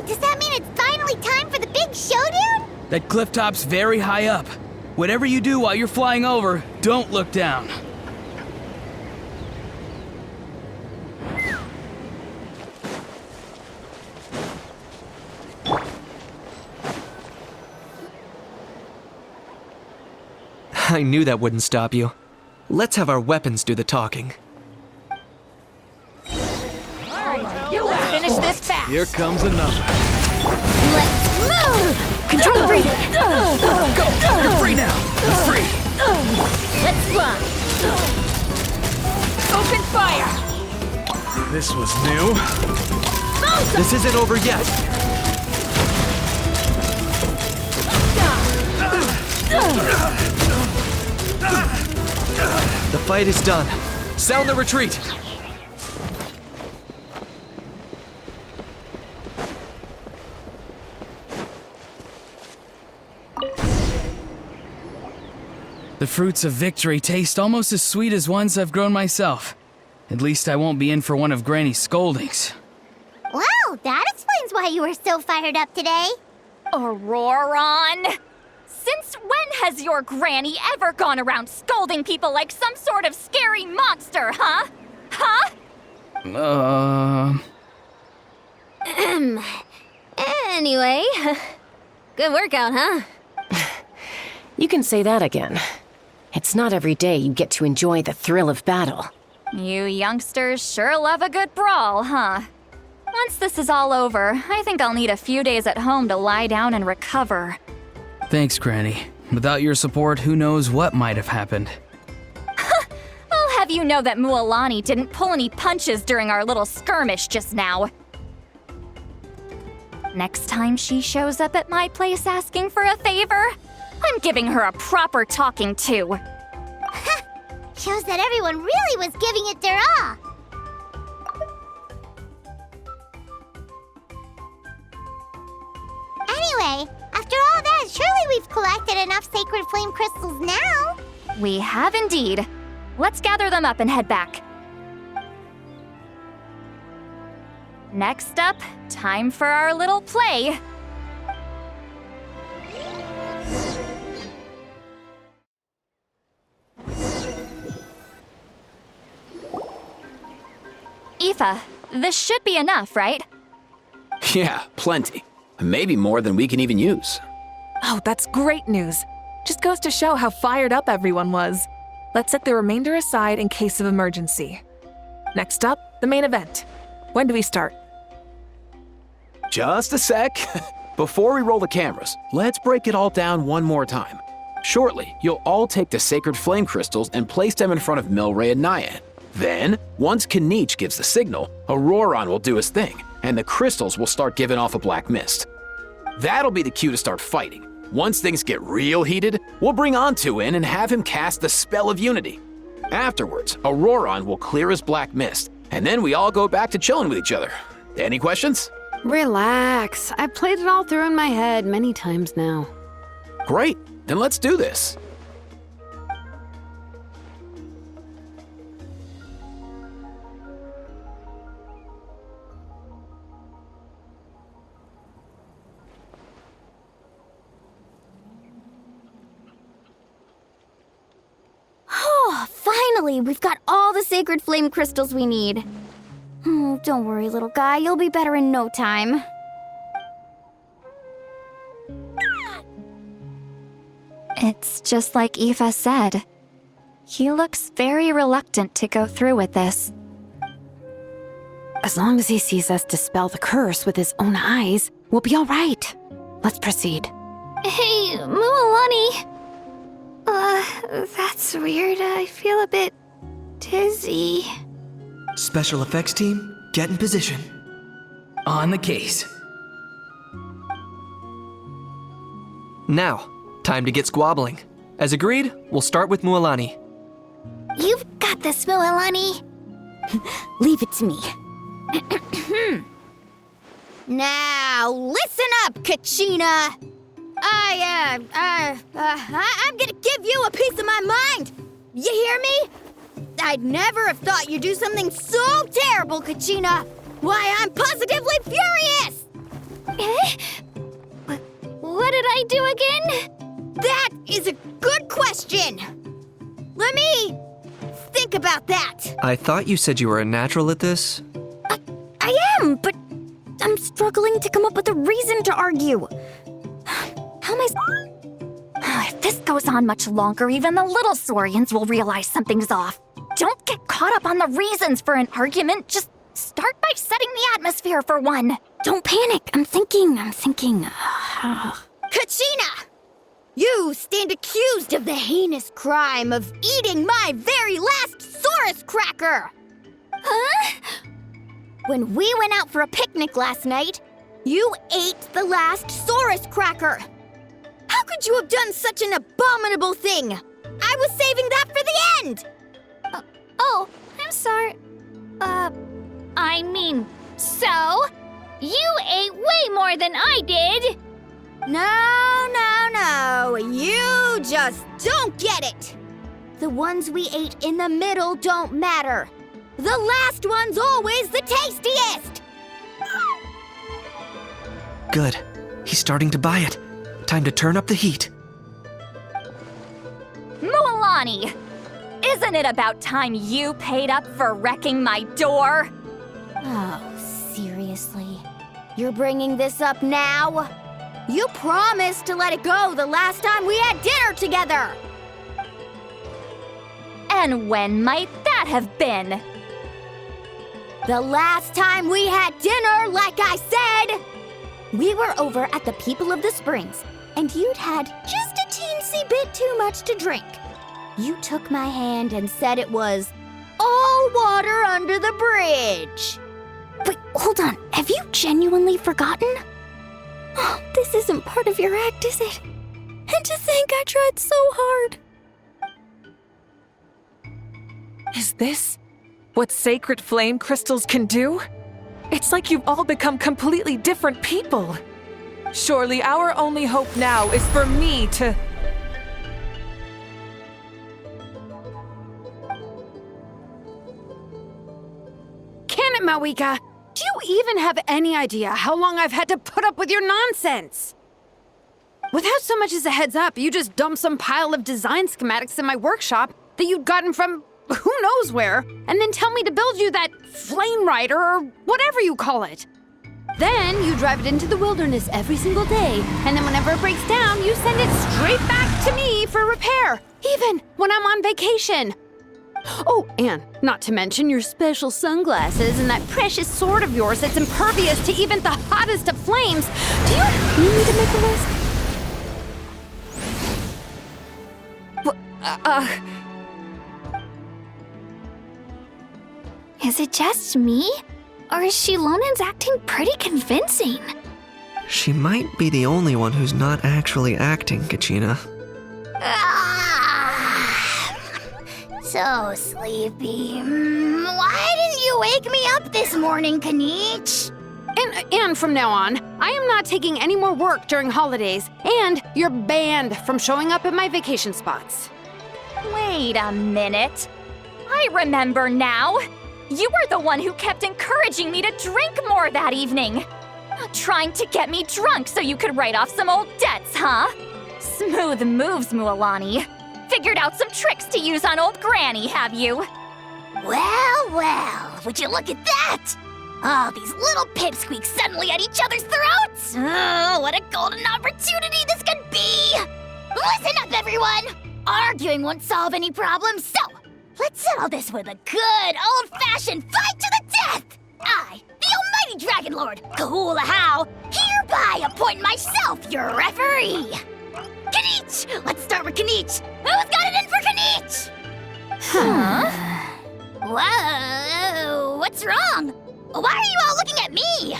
Does that mean it's finally time for the big showdown? That cliff top's very high up. Whatever you do while you're flying over, don't look down. I knew that wouldn't stop you. Let's have our weapons do the talking. Finish this fast. Here comes another. Let's move! Control the breathing. Go! You're free now! You're free! Let's fly. Open fire. This was new. This isn't over yet. The fight is done. Sound the retreat. The fruits of victory taste almost as sweet as ones I've grown myself. At least I won't be in for one of Granny's scoldings. Wow, that explains why you were so fired up today. Auroron! Since when has your granny ever gone around scolding people like some sort of scary monster, huh? Huh? Anyway, good workout, huh? You can say that again. It's not every day you get to enjoy the thrill of battle. You youngsters sure love a good brawl, huh? Once this is all over, I think I'll need a few days at home to lie down and recover. Thanks, Granny. Without your support, who knows what might have happened. I'll have you know that Mualani didn't pull any punches during our little skirmish just now. Next time she shows up at my place asking for a favor, I'm giving her a proper talking to. Shows that everyone really was giving it their all. Anyway, after all that, surely we've collected enough sacred flame crystals now. We have indeed. Let's gather them up and head back. Next up, time for our little play. Aoife, this should be enough, right? Yeah, plenty. Maybe more than we can even use. Oh, that's great news. Just goes to show how fired up everyone was. Let's set the remainder aside in case of emergency. Next up, the main event. When do we start? Just a sec. Before we roll the cameras, let's break it all down one more time. Shortly, you'll all take the sacred flame crystals and place them in front of Milray and Nyan. Then, once Kanich gives the signal, Auroron will do his thing, and the crystals will start giving off a black mist. That'll be the cue to start fighting. Once things get real heated, we'll bring Antu in and have him cast the spell of unity. Afterwards, Auroron will clear his black mist, and then we all go back to chilling with each other. Any questions? Relax. I've played it all through in my head many times now. Great, then let's do this. Oh, finally, we've got all the sacred flame crystals we need. Don't worry, little guy, you'll be better in no time. It's just like Aoife said. He looks very reluctant to go through with this. As long as he sees us dispel the curse with his own eyes, we'll be all right. Let's proceed. Hey, Mualani. That's weird. I feel a bit dizzy. Special effects team, get in position. On the case. Now, time to get squabbling. As agreed, we'll start with Mualani. You've got this, Mualani. Leave it to me. Now, listen up, Kachina. I'm gonna give you a piece of my mind. You hear me? I'd never have thought you'd do something so terrible, Kachina. Why, I'm positively furious. do again? That is a good question. Let me think about that. I thought you said you were a natural at this. I am, but I'm struggling to come up with a reason to argue. How am I... If this goes on much longer, even the little Saurians will realize something's off. Don't get caught up on the reasons for an argument. Just start by setting the atmosphere for one. Don't panic. I'm thinking. Kachina! You stand accused of the heinous crime of eating my very last Saurus cracker! Huh? When we went out for a picnic last night, you ate the last Saurus cracker! How could you have done such an abominable thing? I was saving that for the end! Oh, I'm sorry. I mean, so? You ate way more than I did! No. You just don't get it! The ones we ate in the middle don't matter. The last one's always the tastiest! Good. He's starting to buy it. Time to turn up the heat. Mualani! Isn't it about time you paid up for wrecking my door? Oh, seriously? You're bringing this up now? You promised to let it go the last time we had dinner together! And when might that have been? The last time we had dinner, like I said! We were over at the People of the Springs, and you'd had just a teensy bit too much to drink. You took my hand and said it was all water under the bridge. Wait, hold on. Have you genuinely forgotten? Oh, this isn't part of your act, is it? And to think I tried so hard. Is this what sacred flame crystals can do? It's like you've all become completely different people. Surely our only hope now is for me to... Can it, Mawika? Do you even have any idea how long I've had to put up with your nonsense? Without so much as a heads up, you just dumped some pile of design schematics in my workshop that you'd gotten from who knows where, and then tell me to build you that flame rider or whatever you call it. Then you drive it into the wilderness every single day, and then whenever it breaks down, you send it straight back to me for repair, even when I'm on vacation. Oh, and not to mention your special sunglasses and that precious sword of yours that's impervious to even the hottest of flames. Do you need me to make a list? Is it just me? Or is Shilonen's acting pretty convincing? She might be the only one who's not actually acting, Gachina. So sleepy. Why didn't you wake me up this morning, Kanich? And from now on, I am not taking any more work during holidays, and you're banned from showing up at my vacation spots. Wait a minute. I remember now. You were the one who kept encouraging me to drink more that evening. Trying to get me drunk so you could write off some old debts, huh? Smooth moves, Mualani. Figured out some tricks to use on old Granny, have you? Well, would you look at that? Oh, these little pipsqueaks suddenly at each other's throats! Oh, what a golden opportunity this could be! Listen up, everyone! Arguing won't solve any problems, so let's settle this with a good old-fashioned fight to the death! I, the almighty Dragon Lord, Kahula, hereby appoint myself your referee! Kanich! Let's start with Kanich! Who's got it in for Kanich? Huh? Whoa, what's wrong? Why are you all looking at me?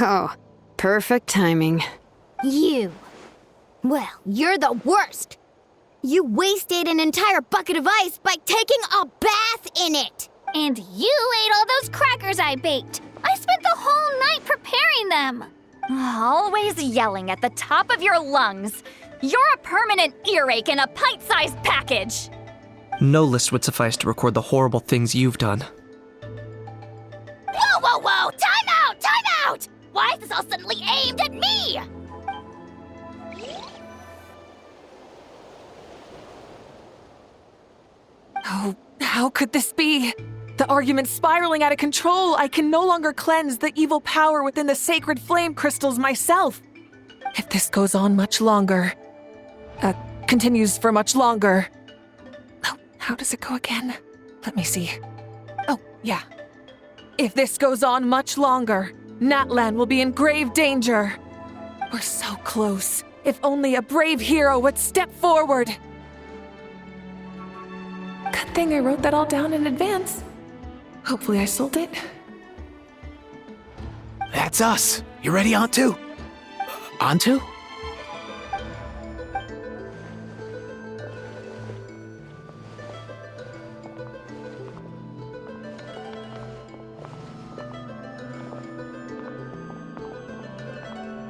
Oh, perfect timing. You. Well, you're the worst. You wasted an entire bucket of ice by taking a bath in it. And you ate all those crackers I baked. I spent the whole night preparing them. Always yelling at the top of your lungs. You're a permanent earache in a pint-sized package. No list would suffice to record the horrible things you've done. Whoa! Time out! Why is this all suddenly aimed at me? How could this be? The argument's spiraling out of control. I can no longer cleanse the evil power within the sacred flame crystals myself. If this goes on much longer, continues for much longer. Oh, how does it go again? Let me see. Oh, yeah. If this goes on much longer, Natlan will be in grave danger. We're so close. If only a brave hero would step forward. Good thing I wrote that all down in advance. Hopefully I sold it. That's us. You ready, Antu? Antu?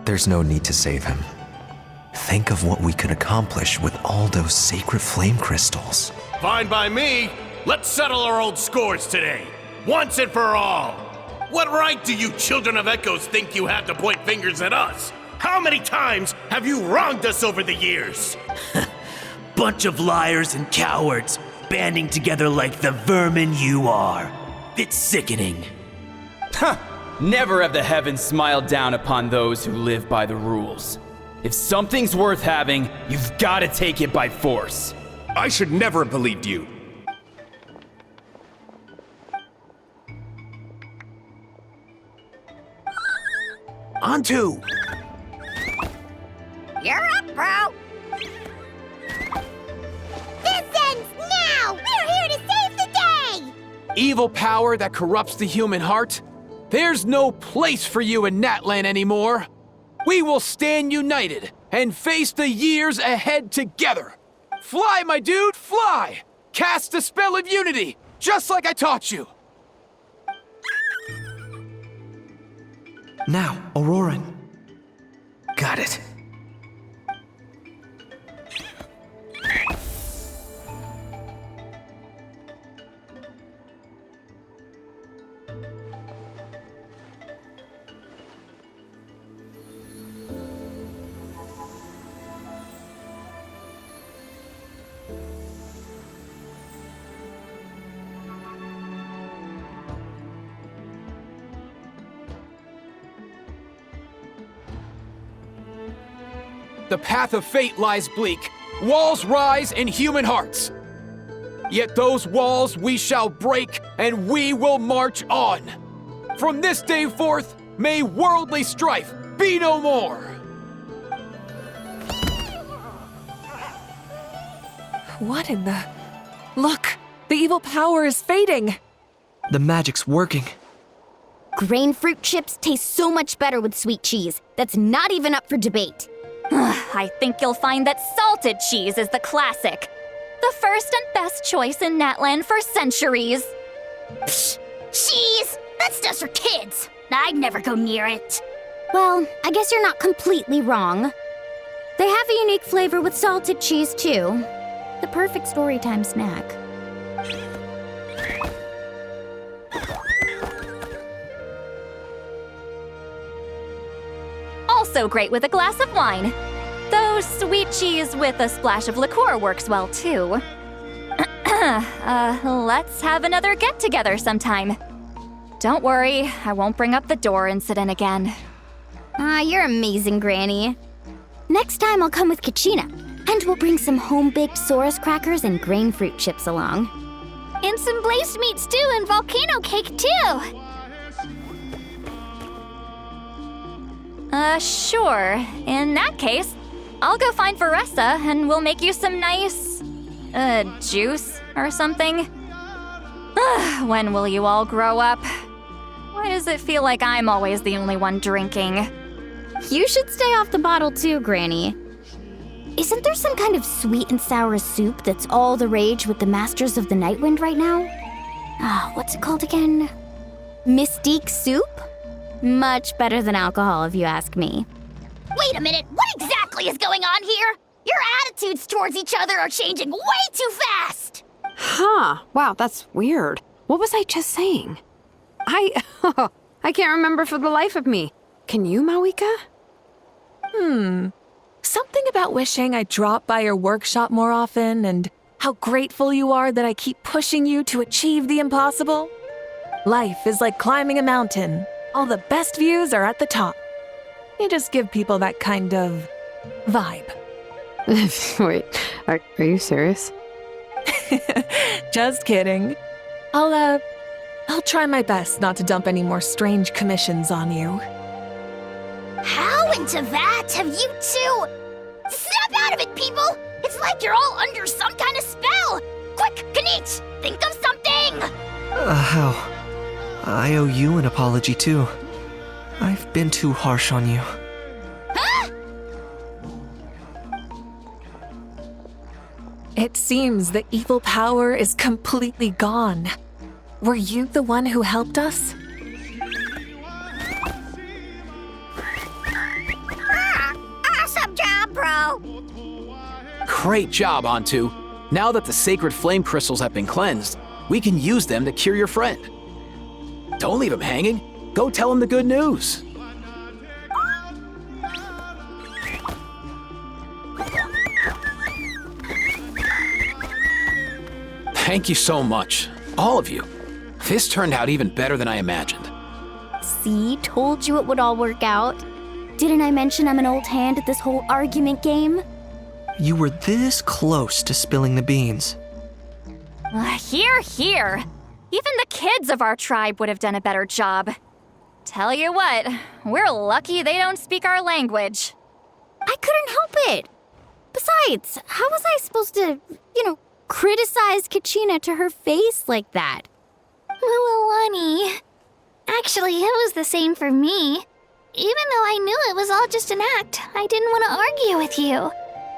There's no need to save him. Think of what we could accomplish with all those sacred flame crystals. Fine by me. Let's settle our old scores today. Once and for all. What right do you children of Echoes think you have to point fingers at us? How many times have you wronged us over the years? Bunch of liars and cowards, banding together like the vermin you are. It's sickening. Huh! Never have the heavens smiled down upon those who live by the rules. If something's worth having, you've got to take it by force. I should never have believed you. Antu! You're up, bro! This ends now! We're here to save the day! Evil power that corrupts the human heart? There's no place for you in Natlan anymore. We will stand united and face the years ahead together. Fly, my dude, fly! Cast the spell of unity, just like I taught you. Now, Auroran. Got it. The path of fate lies bleak. Walls rise in human hearts. Yet those walls we shall break, and we will march on. From this day forth, may worldly strife be no more. What in the... Look! The evil power is fading! The magic's working. Grain fruit chips taste so much better with sweet cheese. That's not even up for debate. I think you'll find that salted cheese is the classic. The first and best choice in Natlan for centuries. Psh, cheese! That stuff's for kids. I'd never go near it. Well, I guess you're not completely wrong. They have a unique flavor with salted cheese, too. The perfect storytime snack. Also great with a glass of wine. Though sweet cheese with a splash of liqueur works well, too. Let's have another get-together sometime. Don't worry, I won't bring up the door incident again. You're amazing, Granny. Next time I'll come with Kachina, and we'll bring some home-baked Saurus crackers and grain fruit chips along. And some glazed meat stew and volcano cake, too! Sure. In that case, I'll go find Varessa and we'll make you some nice, juice or something. When will you all grow up? Why does it feel like I'm always the only one drinking? You should stay off the bottle too, Granny. Isn't there some kind of sweet and sour soup that's all the rage with the Masters of the Nightwind right now? What's it called again? Mystique soup? Much better than alcohol, if you ask me. Wait a minute, what exactly is going on here? Your attitudes towards each other are changing way too fast! Huh. Wow, that's weird. What was I just saying? I can't remember for the life of me. Can you, Mawika? Something about wishing I'd drop by your workshop more often and How grateful you are that I keep pushing you to achieve the impossible? Life is like climbing a mountain. All the best views are at the top. You just give people that kind of vibe. Wait, are you serious? Just kidding. I'll try my best not to dump any more strange commissions on you. How into that have you two? Snap out of it, people! It's like you're all under some kind of spell! Quick, Kanich, think of something! How? I owe you an apology too. I've been too harsh on you. Huh? It seems the evil power is completely gone. Were you the one who helped us? Awesome job, bro! Great job, Antu. Now that the sacred flame crystals have been cleansed, we can use them to cure your friend. Don't leave him hanging. Go tell him the good news. Thank you so much, all of you. This turned out even better than I imagined. See, told you it would all work out. Didn't I mention I'm an old hand at this whole argument game? You were this close to spilling the beans. Hear, hear. Even the kids of our tribe would have done a better job. Tell you what, we're lucky they don't speak our language. I couldn't help it. Besides, how was I supposed to, criticize Kachina to her face like that? Well, honey, actually, it was the same for me. Even though I knew it was all just an act, I didn't want to argue with you.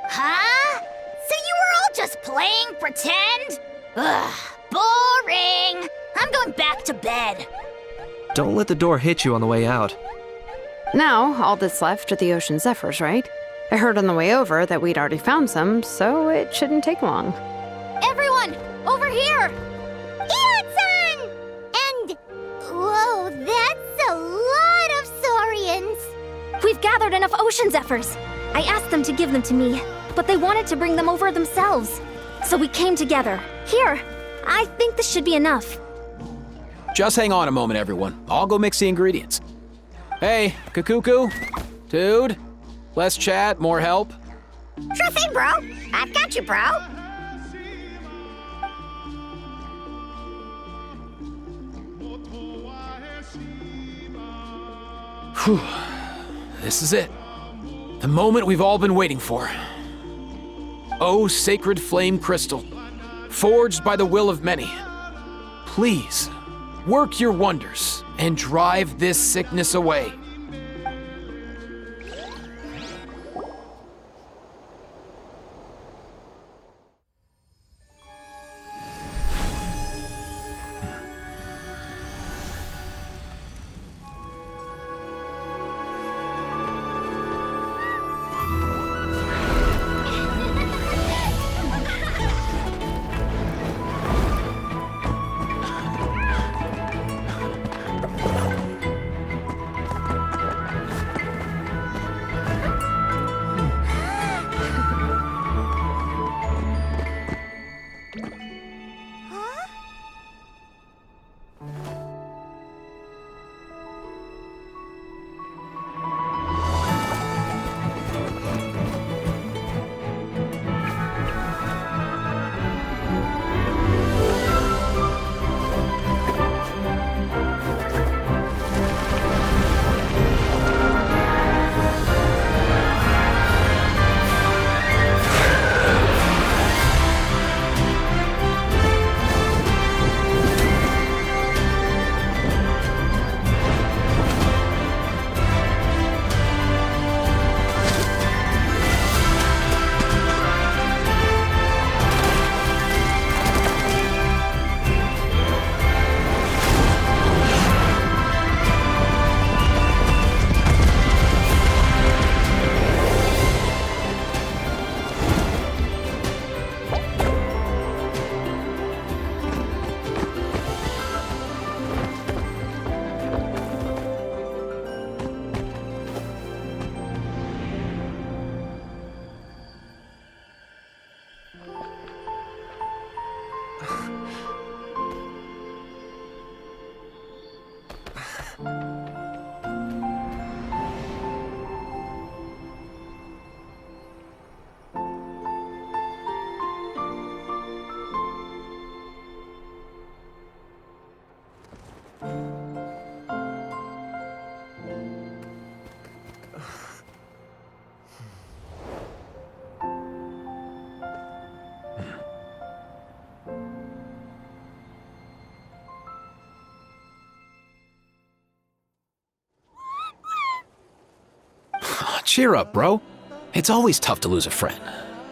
Huh? So you were all just playing pretend? Ugh, boring! I'm going back to bed. Don't let the door hit you on the way out. Now, all that's left are the ocean zephyrs, right? I heard on the way over that we'd already found some, so it shouldn't take long. Everyone, over here! Ian-san! And, whoa, that's a lot of saurians. We've gathered enough ocean zephyrs. I asked them to give them to me, but they wanted to bring them over themselves. So we came together. Here, I think this should be enough. Just hang on a moment, everyone. I'll go mix the ingredients. Hey, Kakuku? Dude? Less chat, more help? Sure thing, bro. I've got you, bro. Whew. This is it. The moment we've all been waiting for. Oh, sacred flame crystal, forged by the will of many. Please, work your wonders and drive this sickness away. Cheer up, bro. It's always tough to lose a friend.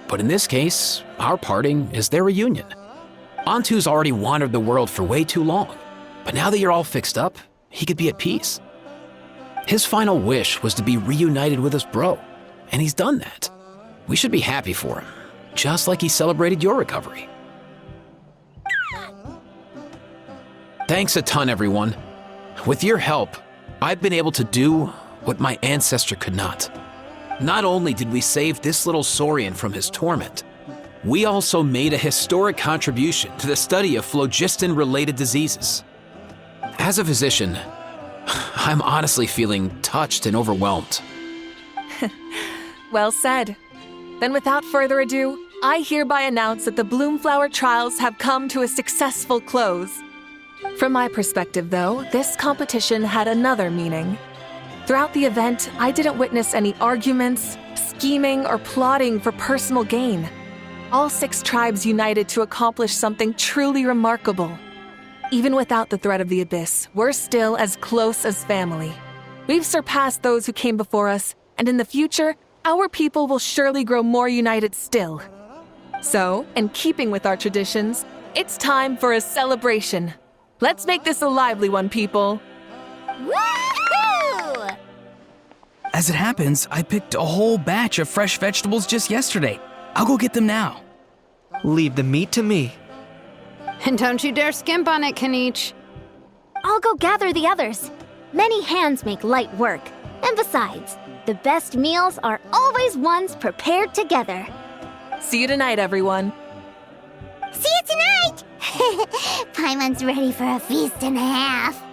But in this case, our parting is their reunion. Antu's already wandered the world for way too long. But now that you're all fixed up, he could be at peace. His final wish was to be reunited with his bro, and he's done that. We should be happy for him, just like he celebrated your recovery. Thanks a ton, everyone. With your help, I've been able to do what my ancestor could not. Not only did we save this little Saurian from his torment, we also made a historic contribution to the study of phlogiston-related diseases. As a physician, I'm honestly feeling touched and overwhelmed. Well said. Then without further ado, I hereby announce that the Bloomflower trials have come to a successful close. From my perspective, though, this competition had another meaning. Throughout the event, I didn't witness any arguments, scheming, or plotting for personal gain. All 6 tribes united to accomplish something truly remarkable. Even without the threat of the Abyss, we're still as close as family. We've surpassed those who came before us, and in the future, our people will surely grow more united still. So, in keeping with our traditions, it's time for a celebration. Let's make this a lively one, people. Woohoo! As it happens, I picked a whole batch of fresh vegetables just yesterday. I'll go get them now. Leave the meat to me. And don't you dare skimp on it, Kanich. I'll go gather the others. Many hands make light work. And besides, the best meals are always ones prepared together. See you tonight, everyone. See you tonight! Paimon's ready for a feast and a half.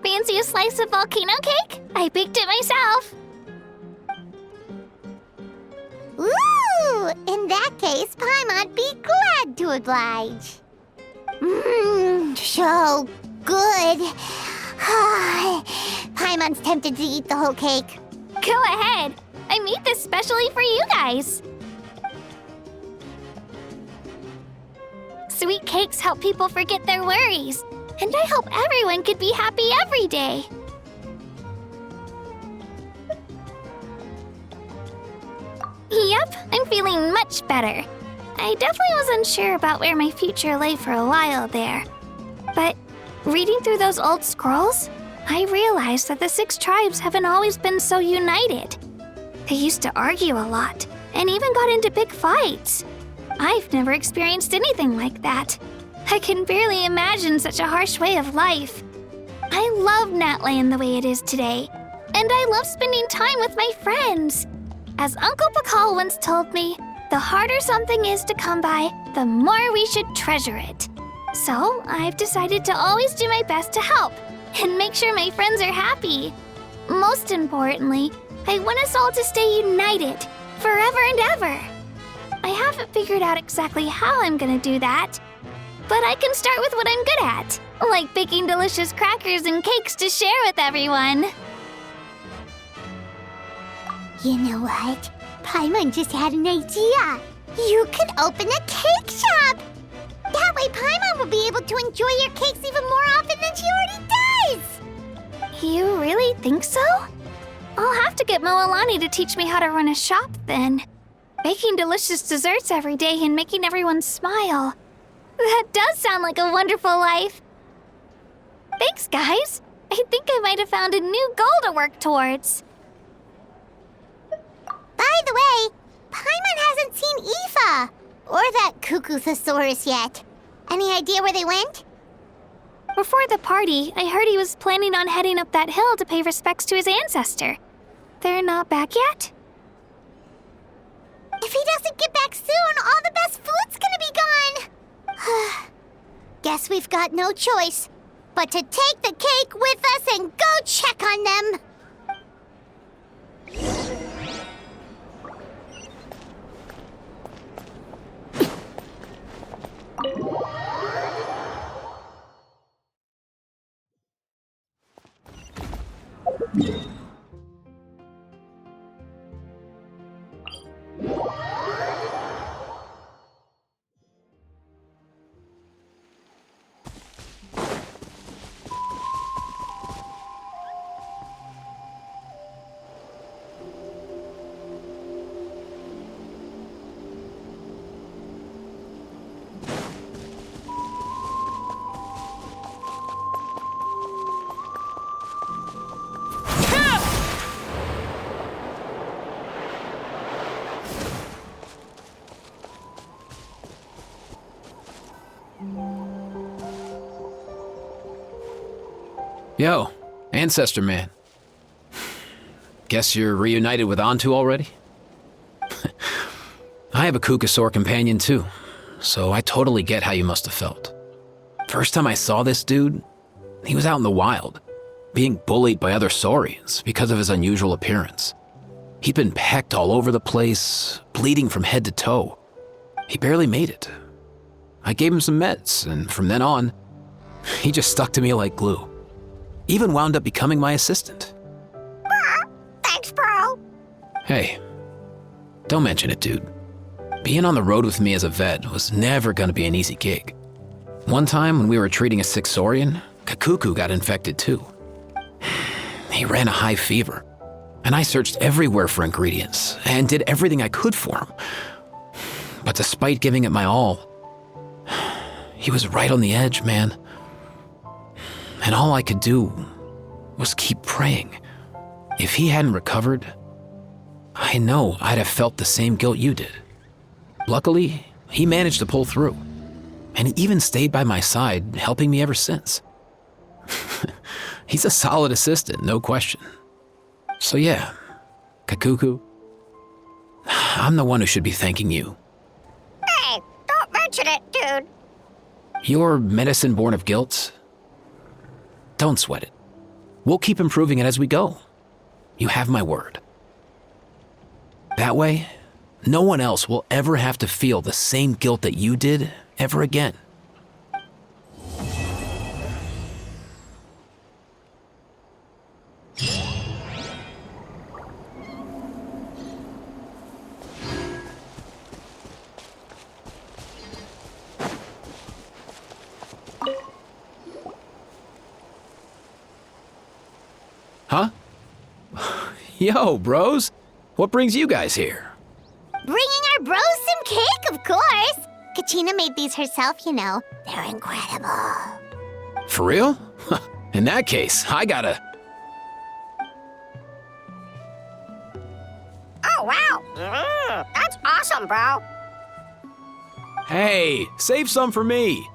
Fancy a slice of volcano cake? I baked it myself. Ooh! In that case, Paimon'd be glad to oblige. So good. Paimon's tempted to eat the whole cake. Go ahead. I made this specially for you guys. Sweet cakes help people forget their worries. And I hope everyone could be happy every day. Yep, I'm feeling much better. I definitely was unsure about where my future lay for a while there. But reading through those old scrolls, I realized that the 6 tribes haven't always been so united. They used to argue a lot, and even got into big fights. I've never experienced anything like that. I can barely imagine such a harsh way of life. I love Natland the way it is today, and I love spending time with my friends. As Uncle Pakal once told me, the harder something is to come by, the more we should treasure it. So I've decided to always do my best to help and make sure my friends are happy. Most importantly, I want us all to stay united forever and ever. I haven't figured out exactly how I'm gonna do that, but I can start with what I'm good at, like baking delicious crackers and cakes to share with everyone. You know what? Paimon just had an idea. You could open a cake shop. That way Paimon will be able to enjoy your cakes even more often than she already does. You really think so? I'll have to get Moalani to teach me how to run a shop then. Baking delicious desserts every day and making everyone smile. That does sound like a wonderful life. Thanks, guys. I think I might have found a new goal to work towards. By the way, Paimon hasn't seen Aoife or that Cuckoo-thosaurus yet. Any idea where they went? Before the party, I heard he was planning on heading up that hill to pay respects to his ancestor. They're not back yet? If he doesn't to get back soon. All the best food's gonna be gone. Guess we've got no choice but to take the cake with us and go check on them. Yo, Ancestor Man. Guess you're reunited with Antu already? I have a Kukasaur companion too, so I totally get how you must have felt. First time I saw this dude, he was out in the wild, being bullied by other saurians because of his unusual appearance. He'd been pecked all over the place, bleeding from head to toe. He barely made it. I gave him some meds, and from then on, he just stuck to me like glue. Even wound up becoming my assistant. Thanks, bro. Hey, don't mention it, dude. Being on the road with me as a vet was never gonna be an easy gig. One time when we were treating a sick saurian, Kakuku got infected too. He ran a high fever, and I searched everywhere for ingredients and did everything I could for him. But despite giving it my all, he was right on the edge, man. And all I could do was keep praying. If he hadn't recovered, I know I'd have felt the same guilt you did. Luckily, he managed to pull through, and he even stayed by my side, helping me ever since. He's a solid assistant, no question. So yeah, Kakuku, I'm the one who should be thanking you. Hey, don't mention it, dude. Your medicine born of guilt? Don't sweat it. We'll keep improving it as we go. You have my word. That way, no one else will ever have to feel the same guilt that you did ever again. Huh? Yo, bros. What brings you guys here? Bringing our bros some cake, of course. Kachina made these herself, you know. They're incredible. For real? In that case, I gotta... Oh, wow. That's awesome, bro. Hey, save some for me.